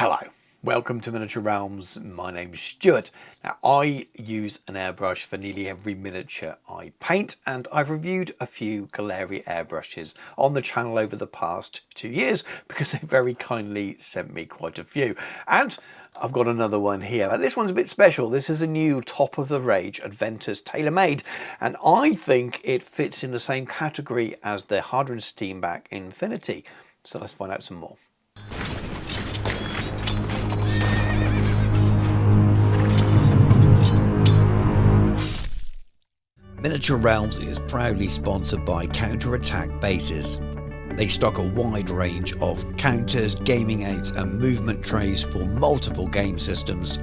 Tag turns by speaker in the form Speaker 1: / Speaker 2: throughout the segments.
Speaker 1: Hello, welcome to Miniature Realms. My name's Stuart. Now, I use an airbrush for nearly every miniature I paint, and I've reviewed a few Gaahleri airbrushes on the channel over the past 2 years because they very kindly sent me quite a few. And I've got another one here. Now, this one's a bit special. This is a new top of the range Aventus Taylor Made, and I think it fits in the same category as the H&S Infinity. So let's find out some more.
Speaker 2: Miniature Realms is proudly sponsored by Counter-Attack Bases. They stock a wide range of counters, gaming aids and movement trays for multiple game systems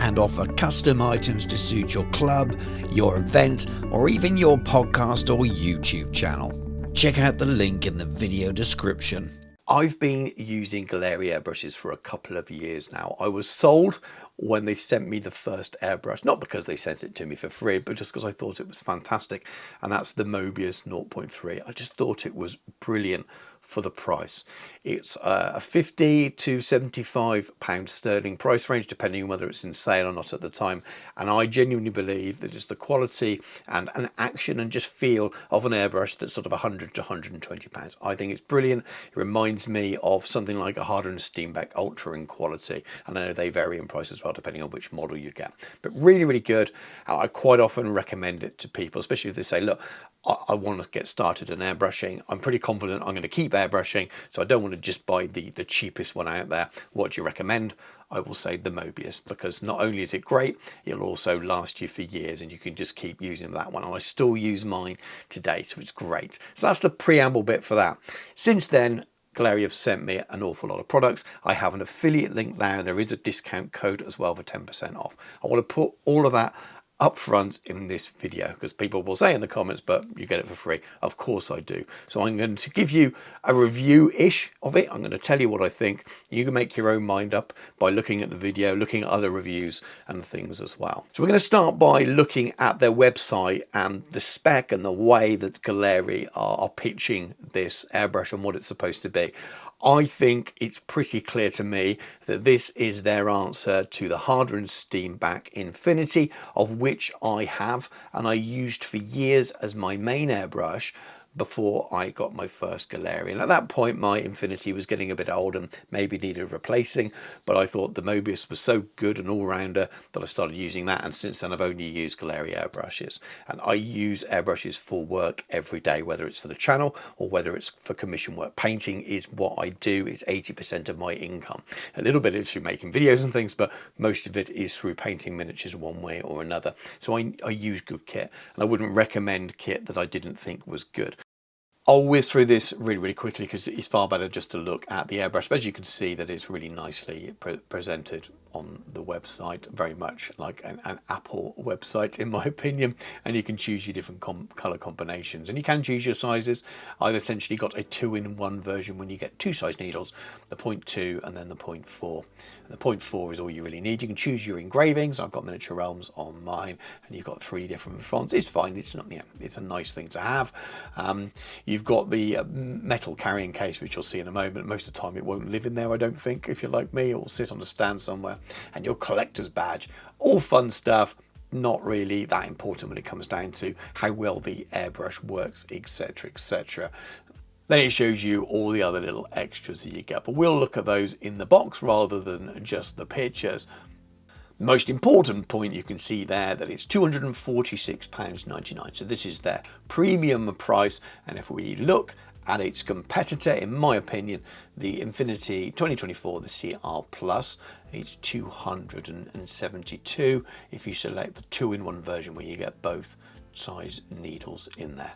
Speaker 2: and offer custom items to suit your club, your event or even your podcast or YouTube channel. Check out the link in the video description.
Speaker 1: I've been using Gaahleri airbrushes for a couple of years now. I was sold when they sent me the first airbrush, not because they sent it to me for free, but just because I thought it was fantastic. And that's the Mobius 0.3. I just thought it was brilliant for the price. It's a £50 to £75 sterling price range, depending on whether it's in sale or not at the time. And I genuinely believe that it's the quality and an action and just feel of an airbrush that's sort of £100 to £120. I think it's brilliant. It reminds me of something like a H&S Ultra in quality. And I know they vary in price as well, depending on which model you get. But really, really good. And I quite often recommend it to people, especially if they say, look, I want to get started in airbrushing. I'm pretty confident I'm going to keep airbrushing, so I don't want to just buy the cheapest one out there. What do you recommend? I will say the Mobius, because not only is it great, it'll also last you for years and you can just keep using that one. And I still use mine today, so it's great. So that's the preamble bit for that. Since then, Gaahleri have sent me an awful lot of products. I have an affiliate link there. There is a discount code as well for 10% off. I want to put all of that up front in this video because people will say in the comments, but you get it for free. Of course I do. So I'm going to give you a review-ish of it. I'm going to tell you what I think. You can make your own mind up by looking at the video, looking at other reviews and things as well. So we're going to start by looking at their website and the spec and the way that Gaahleri are pitching this airbrush and what it's supposed to be. I think it's pretty clear to me that this is their answer to the H&S Infinity, of which I have and I used for years as my main airbrush before I got my first Gaahleri. And at that point, my Infinity was getting a bit old and maybe needed replacing, but I thought the Mobius was so good an all-rounder that I started using that. And since then, I've only used Gaahleri airbrushes. And I use airbrushes for work every day, whether it's for the channel or whether it's for commission work. Painting is what I do. It's 80% of my income. A little bit is through making videos and things, but most of it is through painting miniatures one way or another. So I use good kit, and I wouldn't recommend kit that I didn't think was good. I'll whiz through this really quickly because it's far better just to look at the airbrush. But as you can see, that it's really nicely presented on the website, very much like an Apple website in my opinion. And you can choose your different color combinations and you can choose your sizes. I've essentially got a 2-in-1 version when you get two size needles, the 0.2 and then the 0.4. And the 0.4 is all you really need. You can choose your engravings. I've got Miniature Realms on mine and you've got 3 different fonts. It's fine. It's not, it's a nice thing to have. You've got the metal carrying case, which you'll see in a moment. Most of the time it won't live in there, I don't think, if you're like me. It will sit on a stand somewhere. And your collector's badge. All fun stuff. Not really that important when it comes down to how well the airbrush works, etc, etc. Then it shows you all the other little extras that you get. But we'll look at those in the box rather than just the pictures. Most important point, you can see there that it's £246.99. So this is their premium price. And if we look at its competitor, in my opinion, the Infinity 2024, the CR Plus, it's £272 if you select the 2-in-1 version where you get both size needles in there.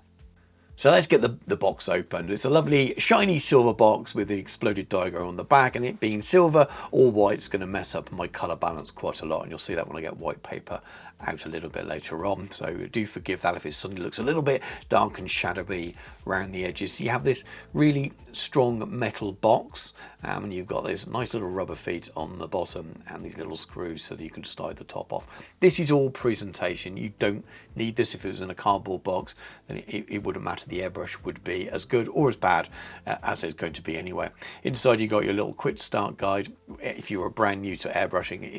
Speaker 1: So let's get the box opened. It's a lovely shiny silver box with the exploded diagram on the back, and it being silver or white is going to mess up my colour balance quite a lot, and you'll see that when I get white paper out a little bit later on. So do forgive that if it suddenly looks a little bit dark and shadowy around the edges. You have this really strong metal box, and you've got this nice little rubber feet on the bottom and these little screws so that you can slide the top off. This is all presentation. You don't need this. If it was in a cardboard box, then it wouldn't matter. The airbrush would be as good or as bad as it's going to be anyway. Inside you got your little quick start guide. If you're brand new to airbrushing,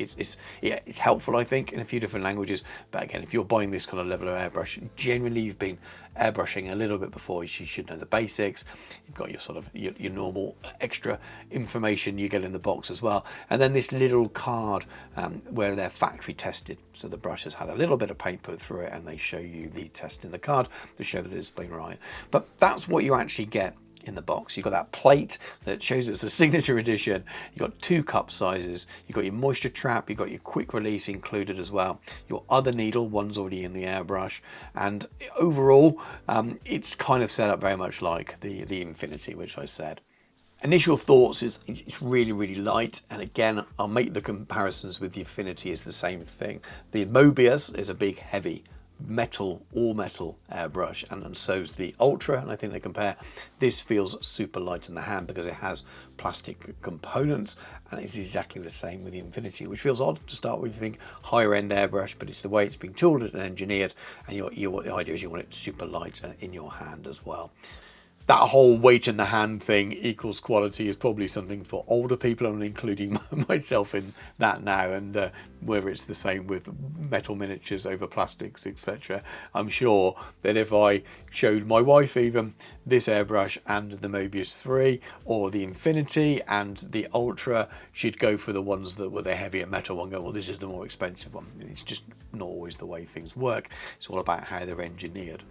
Speaker 1: it's helpful, I think, in a few different languages. But again, if you're buying this kind of level of airbrush, generally you've been airbrushing a little bit before, you should know the basics. You've got your sort of your normal extra information you get in the box as well, and then this little card where they're factory tested, so the brush has had a little bit of paint put through it, and they show you the test in the card to show that it's been right. But that's what you actually get in the box. You've got that plate that shows it's a signature edition. You've got 2 cup sizes. You've got your moisture trap. You've got your quick release included as well. Your other needle, one's already in the airbrush. And overall, it's kind of set up very much like the Infinity, which I said. Initial thoughts is it's really, really light, and again I'll make the comparisons with the Infinity as the same thing. The Mobius is a big heavy all metal airbrush, and so's the Ultra, and I think they compare. This feels super light in the hand because it has plastic components, and it's exactly the same with the Infinity, which feels odd to start with. You think higher end airbrush, but it's the way it's been tooled and engineered, and the idea is you want it super light in your hand as well. That whole weight in the hand thing equals quality is probably something for older people, and including myself in that now, and whether it's the same with metal miniatures over plastics, etc. I'm sure that if I showed my wife even this airbrush and the Mobius 3 or the Infinity and the Ultra, she'd go for the ones that were the heavier metal one, go, well, this is the more expensive one. It's just not always the way things work. It's all about how they're engineered.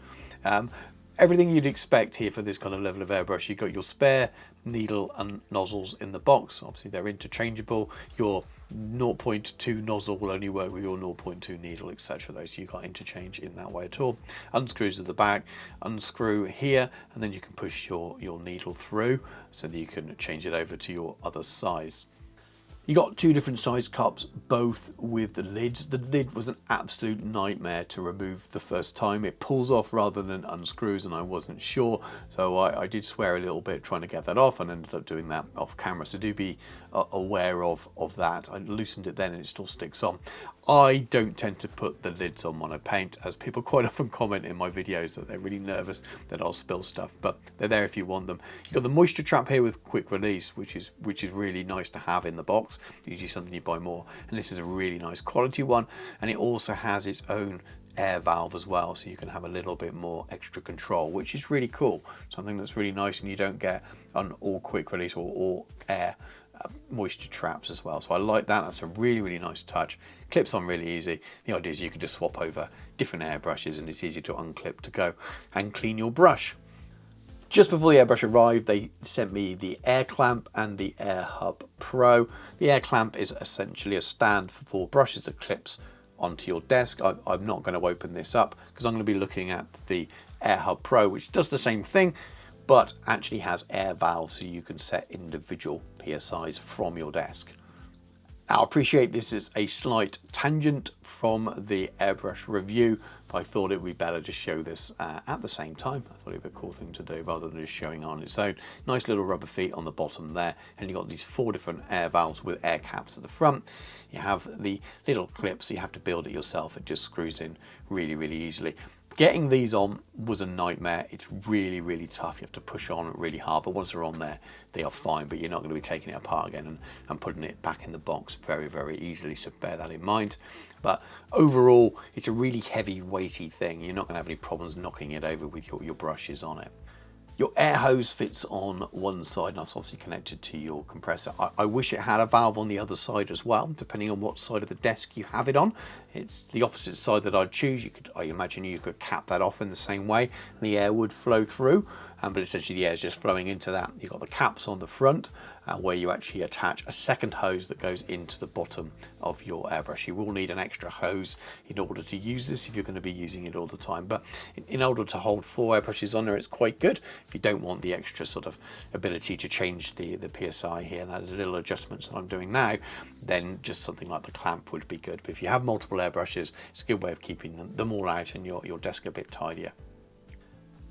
Speaker 1: Everything you'd expect here for this kind of level of airbrush. You've got your spare needle and nozzles in the box. Obviously they're interchangeable. Your 0.2 nozzle will only work with your 0.2 needle, etc. So you can't interchange in that way at all. Unscrews at the back, unscrew here, and then you can push your needle through so that you can change it over to your other size. You got 2 different size cups, both with the lids. The lid was an absolute nightmare to remove the first time. It pulls off rather than unscrews, and I wasn't sure, so I did swear a little bit trying to get that off, and ended up doing that off camera. So do be aware of that. I loosened it then and it still sticks on. I don't tend to put the lids on when I paint, as people quite often comment in my videos that they're really nervous that I'll spill stuff, but they're there if you want them. You've got the moisture trap here with quick release, which is really nice to have in the box. Usually something you buy more, and this is a really nice quality one, and it also has its own air valve as well, so you can have a little bit more extra control, which is really cool. Something that's really nice, and you don't get on all quick release or all air moisture traps as well. So I like that. That's a really nice touch. Clips on really easy. The idea is you can just swap over different airbrushes, and it's easy to unclip to go and clean your brush. Just before the airbrush arrived, they sent me the air clamp and the Airhub Pro. The air clamp is essentially a stand for brushes that clips onto your desk. I'm not going to open this up because I'm going to be looking at the Airhub Pro, which does the same thing, but actually has air valves so you can set individual PSIs from your desk. Now, I appreciate this is a slight tangent from the airbrush review, but I thought it would be better to show this at the same time. I thought it would be a cool thing to do rather than just showing on its own. Nice little rubber feet on the bottom there, and you've got these 4 different air valves with air caps at the front. You have the little clips, so you have to build it yourself. It just screws in really easily. Getting these on was a nightmare. It's really tough. You have to push on really hard, but once they're on there, they are fine, but you're not going to be taking it apart again and putting it back in the box very easily, so bear that in mind. But overall, it's a really heavy, weighty thing. You're not going to have any problems knocking it over with your brushes on it. Your air hose fits on one side, and that's obviously connected to your compressor. I wish it had a valve on the other side as well, depending on what side of the desk you have it on. It's the opposite side that I'd choose. I imagine you could cap that off in the same way, and the air would flow through, but essentially the air is just flowing into that. You've got the caps on the front, where you actually attach a second hose that goes into the bottom of your airbrush. You will need an extra hose in order to use this if you're going to be using it all the time, but in order to hold 4 airbrushes on there, it's quite good. If you don't want the extra sort of ability to change the PSI here, that little adjustments that I'm doing now, then just something like the clamp would be good. But if you have multiple airbrushes, it's a good way of keeping them all out and your desk a bit tidier.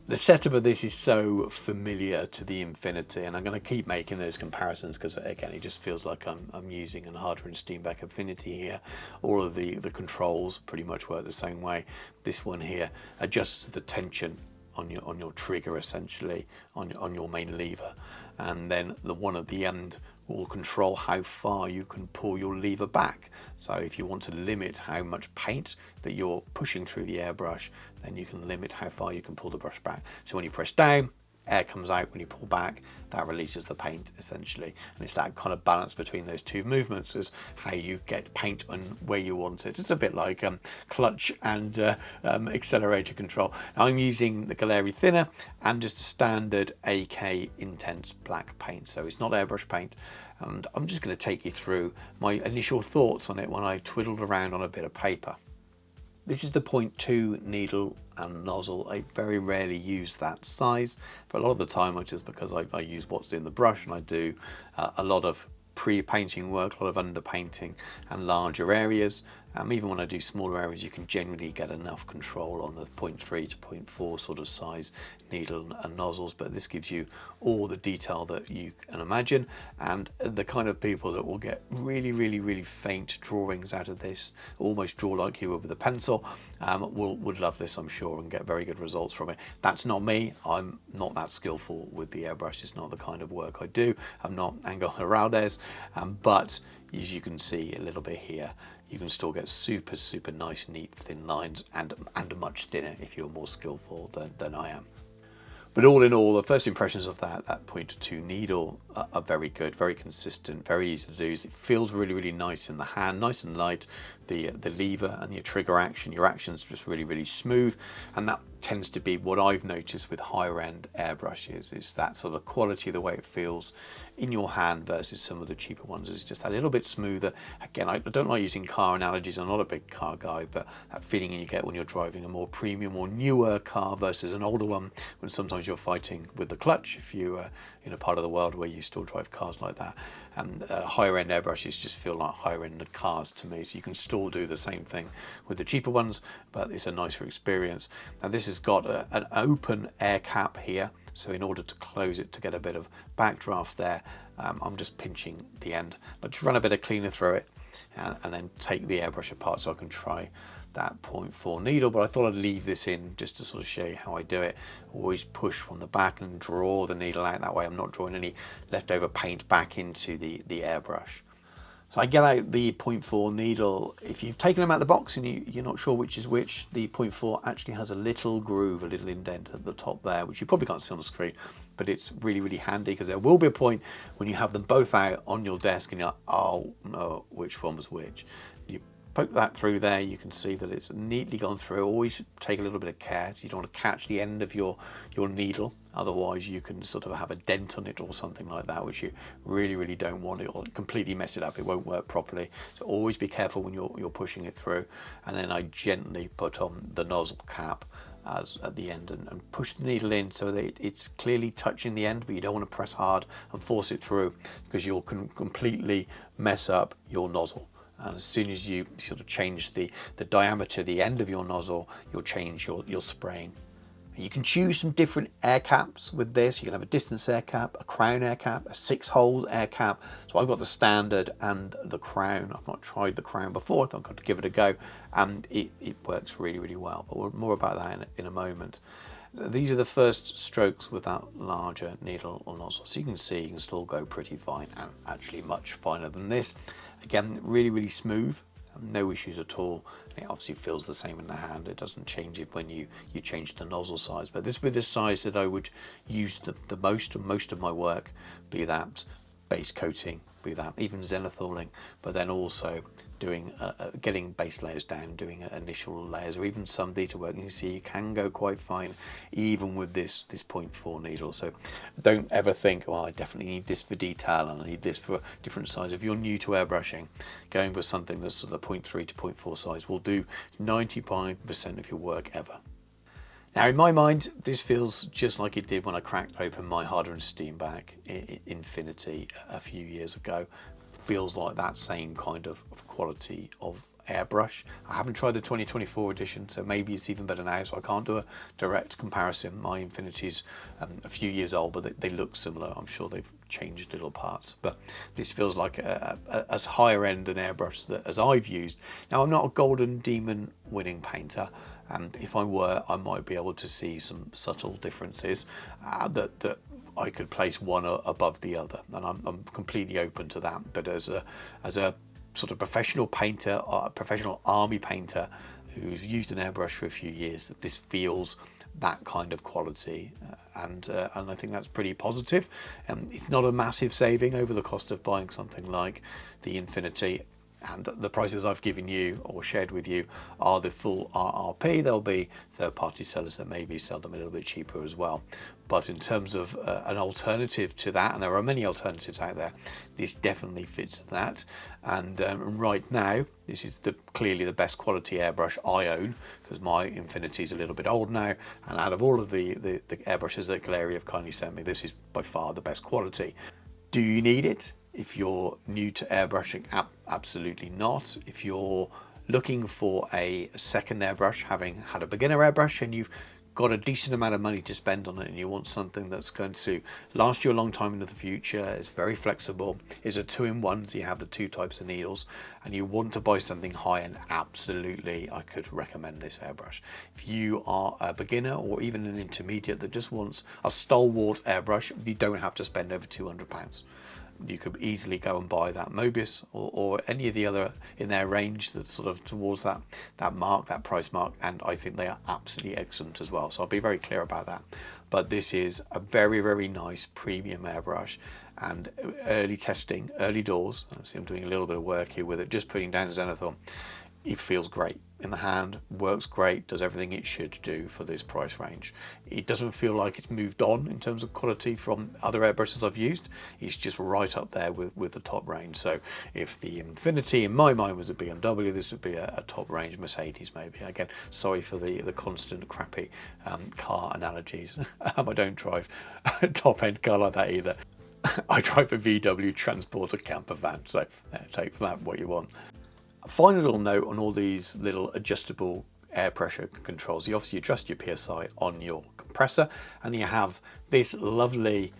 Speaker 1: The setup of this is so familiar to the Infinity, and I'm going to keep making those comparisons because, again, it just feels like I'm using an Harder and Steenbeck Infinity here. All of the controls pretty much work the same way. This one here adjusts the tension on your trigger, essentially on your main lever, and then the one at the end will control how far you can pull your lever back. So if you want to limit how much paint that you're pushing through the airbrush, then you can limit how far you can pull the brush back. So when you press down, air comes out. When you pull back, that releases the paint, essentially. And it's that kind of balance between those two movements is how you get paint on where you want it. It's a bit like clutch and accelerator control. Now, I'm using the Gaahleri thinner and just a standard AK Intense black paint, so it's not airbrush paint. And I'm just going to take you through my initial thoughts on it when I twiddled around on a bit of paper. This is the 0.2 needle and nozzle. I very rarely use that size for a lot of the time, which is because I use what's in the brush, and I do a lot of pre-painting work, a lot of underpainting and larger areas. Even when I do smaller areas, you can generally get enough control on the 0.3 to 0.4 sort of size needle and nozzles, but this gives you all the detail that you can imagine, and the kind of people that will get really faint drawings out of this, almost draw like you would with a pencil, would love this, I'm sure, and get very good results from it. That's not me. I'm not that skillful with the airbrush. It's not the kind of work I do. I'm not Angel Heraldez, but as you can see a little bit here, you can still get super nice, neat, thin lines, and much thinner if you're more skillful than I am. But all in all, the first impressions of that 0.2 needle are very good, very consistent, very easy to use. It feels really nice in the hand, nice and light. The lever and your trigger action, your action's just really smooth, and that tends to be what I've noticed with higher end airbrushes, is that sort of quality, the way it feels in your hand versus some of the cheaper ones is just a little bit smoother. Again, I don't like using car analogies. I'm not a big car guy, but that feeling you get when you're driving a more premium or newer car versus an older one, when sometimes you're fighting with the clutch if you in a part of the world where you still drive cars like that. And higher end airbrushes just feel like higher end cars to me, so you can still do the same thing with the cheaper ones, but it's a nicer experience. And this has got an open air cap here, so in order to close it to get a bit of backdraft there, I'm just pinching the end. I'll just run a bit of cleaner through it and then take the airbrush apart so I can try that 0.4 needle, but I thought I'd leave this in just to sort of show you how I do it. Always push from the back and draw the needle out. That way I'm not drawing any leftover paint back into the airbrush. So I get out the 0.4 needle. If you've taken them out of the box and you're not sure which is which, the 0.4 actually has a little groove, a little indent at the top there, which you probably can't see on the screen, but it's really handy, because there will be a point when you have them both out on your desk and you're like, oh no, which one was which? You poke that through there, you can see that it's neatly gone through. Always take a little bit of care. You don't want to catch the end of your needle, otherwise you can sort of have a dent on it or something like that, which you really don't want. It will completely mess it up. It won't work properly. So always be careful when you're pushing it through. And then I gently put on the nozzle cap at the end and push the needle in so that it's clearly touching the end, but you don't want to press hard and force it through, because you'll completely mess up your nozzle. And as soon as you sort of change the diameter of the end of your nozzle, you'll change your spraying. You can choose some different air caps with this. You can have a distance air cap, a crown air cap, a 6-hole air cap. So I've got the standard and the crown. I've not tried the crown before, so I've got to give it a go. And it works really well, but more about that in a moment. These are the first strokes with that larger needle or nozzle. So you can see you can still go pretty fine, and actually much finer than this. Again, really smooth, no issues at all. It obviously feels the same in the hand. It doesn't change it when you change the nozzle size. But this would be the size that I would use the most of my work, be that base coating with that, even zenithaling, but then also doing getting base layers down, doing initial layers, or even some detail work. You see, you can go quite fine even with this 0.4 needle. So don't ever think, oh, I definitely need this for detail and I need this for different size. If you're new to airbrushing, going with something that's sort of 0.3 to 0.4 size will do 95% of your work ever. Now, in my mind, this feels just like it did when I cracked open my H&S Steamback Infinity a few years ago. Feels like that same kind of quality of airbrush. I haven't tried the 2024 edition, so maybe it's even better now, so I can't do a direct comparison. My Infinity's a few years old, but they look similar. I'm sure they've changed little parts, but this feels like as higher end an airbrush as I've used. Now, I'm not a Golden Demon winning painter, and if I were, I might be able to see some subtle differences that I could place one above the other, and I'm completely open to that. But as a sort of professional painter, or a professional army painter who's used an airbrush for a few years, this feels that kind of quality, and I think that's pretty positive. It's not a massive saving over the cost of buying something like the Infinity. And the prices I've given you or shared with you are the full RRP. There'll be third-party sellers that maybe sell them a little bit cheaper as well. But in terms of an alternative to that, and there are many alternatives out there, this definitely fits that. And right now, this is clearly the best quality airbrush I own, because my Infinity is a little bit old now. And out of all of the airbrushes that Gaahleri have kindly sent me, this is by far the best quality. Do you need it? If you're new to airbrushing, absolutely not. If you're looking for a second airbrush, having had a beginner airbrush and you've got a decent amount of money to spend on it and you want something that's going to last you a long time into the future, it's very flexible, is a 2-in-1, so you have the 2 types of needles, and you want to buy something high-end, absolutely, I could recommend this airbrush. If you are a beginner or even an intermediate that just wants a stalwart airbrush, you don't have to spend over £200. You could easily go and buy that Mobius or any of the other in their range that's sort of towards that price mark, and I think they are absolutely excellent as well. So I'll be very clear about that. But this is a very, very nice premium airbrush, and early testing, early doors, I see I'm doing a little bit of work here with it, just putting down zenithal. It feels great in the hand, works great, does everything it should do for this price range. It doesn't feel like it's moved on in terms of quality from other airbrushes I've used. It's just right up there with the top range. So if the Infinity in my mind was a BMW, this would be a top range Mercedes maybe. Again, sorry for the constant crappy car analogies. I don't drive a top end car like that either. I drive a VW Transporter camper van, so take from that what you want. A final little note on all these little adjustable air pressure controls. You obviously adjust your PSI on your compressor, and you have this lovely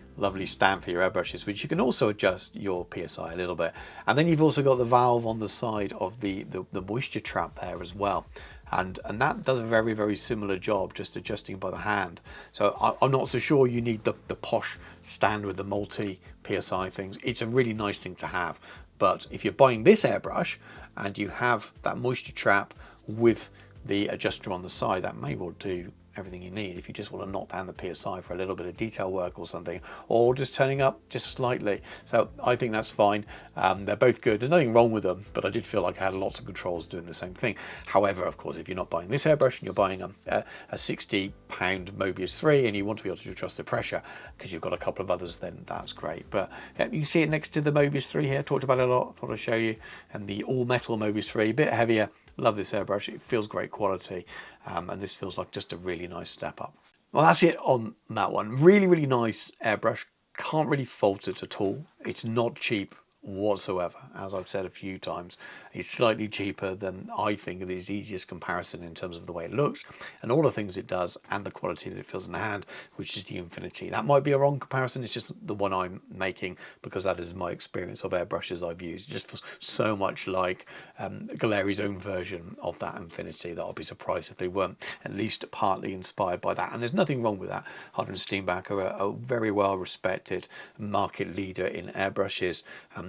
Speaker 1: stand for your airbrushes, which you can also adjust your PSI a little bit. And then you've also got the valve on the side of the moisture trap there as well. And that does a very, very similar job, just adjusting by the hand. So I'm not so sure you need the posh stand with the multi PSI things. It's a really nice thing to have. But if you're buying this airbrush and you have that moisture trap with the adjuster on the side, that may well do everything you need if you just want to knock down the PSI for a little bit of detail work or something, or just turning up just slightly. So I think that's fine. They're both good. There's nothing wrong with them, but I did feel like I had lots of controls doing the same thing. However, of course, if you're not buying this airbrush and you're buying a £60 Mobius 3 and you want to be able to adjust the pressure because you've got a couple of others, then that's great. But you can see it next to the Mobius 3 here. Talked about it a lot. Thought I'd show you. And the all metal Mobius 3, a bit heavier. Love this airbrush. It feels great quality, and this feels like just a really nice step up. Well, that's it on that one. Really, really nice airbrush. Can't really fault it at all. It's not cheap whatsoever, as I've said a few times. It's slightly cheaper than I think it is easiest comparison in terms of the way it looks and all the things it does and the quality that it feels in the hand, which is the Infinity. That might be a wrong comparison. It's just the one I'm making because that is my experience of airbrushes I've used. It just feels so much like Gaahlerie's own version of that Infinity that I'll be surprised if they weren't at least partly inspired by that. And there's nothing wrong with that. H&S Steamback are a very well respected market leader in airbrushes.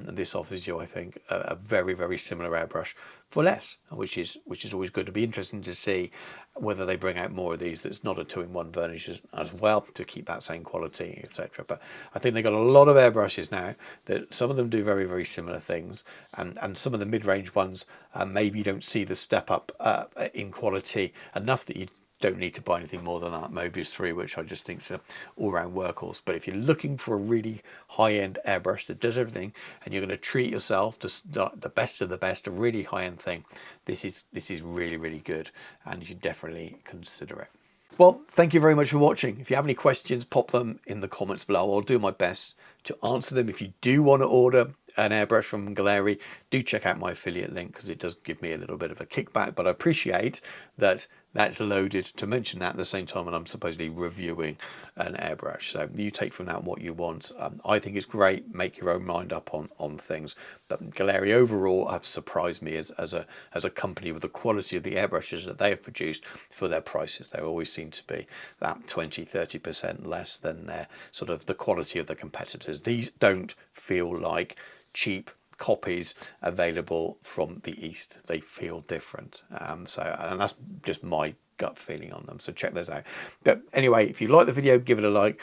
Speaker 1: And this offers you, I think, a very, very similar airbrush for less, which is always good. To be interesting to see whether they bring out more of these that's not a 2-in-1 varnish as well, to keep that same quality, etc. But I think they've got a lot of airbrushes now that some of them do very, very similar things, and some of the mid-range ones maybe you don't see the step up in quality enough that you don't need to buy anything more than that Mobius 3, which I just think is an all-round workhorse. But if you're looking for a really high-end airbrush that does everything, and you're going to treat yourself to the best of the best, a really high-end thing, this is really, really good, and you should definitely consider it. Well, thank you very much for watching. If you have any questions, pop them in the comments below. I'll do my best to answer them. If you do want to order an airbrush from Gaahleri, do check out my affiliate link, because it does give me a little bit of a kickback, but I appreciate that that's loaded to mention that at the same time when I'm supposedly reviewing an airbrush. So you take from that what you want. I think it's great. Make your own mind up on things. But Gaahleri overall have surprised me as a company with the quality of the airbrushes that they have produced for their prices. They always seem to be that 20-30% less than their sort of the quality of the competitors. These don't feel like cheap copies available from the East. They feel different, and that's just my gut feeling on them. So check those out. But anyway, if you like the video, give it a like.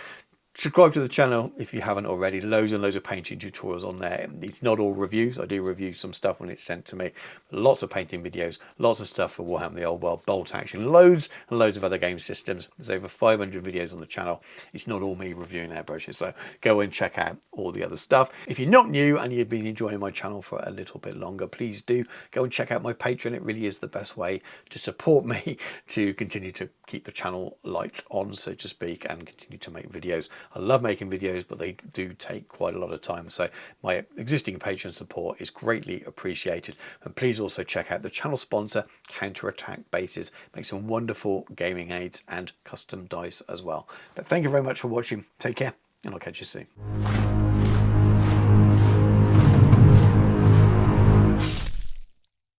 Speaker 1: Subscribe to the channel if you haven't already. Loads and loads of painting tutorials on there. It's not all reviews. I do review some stuff when it's sent to me. Lots of painting videos, lots of stuff for Warhammer the Old World, Bolt Action, loads and loads of other game systems. There's over 500 videos on the channel. It's not all me reviewing airbrushes, so go and check out all the other stuff. If you're not new and you've been enjoying my channel for a little bit longer, please do go and check out my Patreon. It really is the best way to support me to continue to keep the channel lights on, so to speak, and continue to make videos. I love making videos, but they do take quite a lot of time. So my existing Patreon support is greatly appreciated. And please also check out the channel sponsor, Counterattack Bases. Make some wonderful gaming aids and custom dice as well. But thank you very much for watching. Take care, and I'll catch you soon.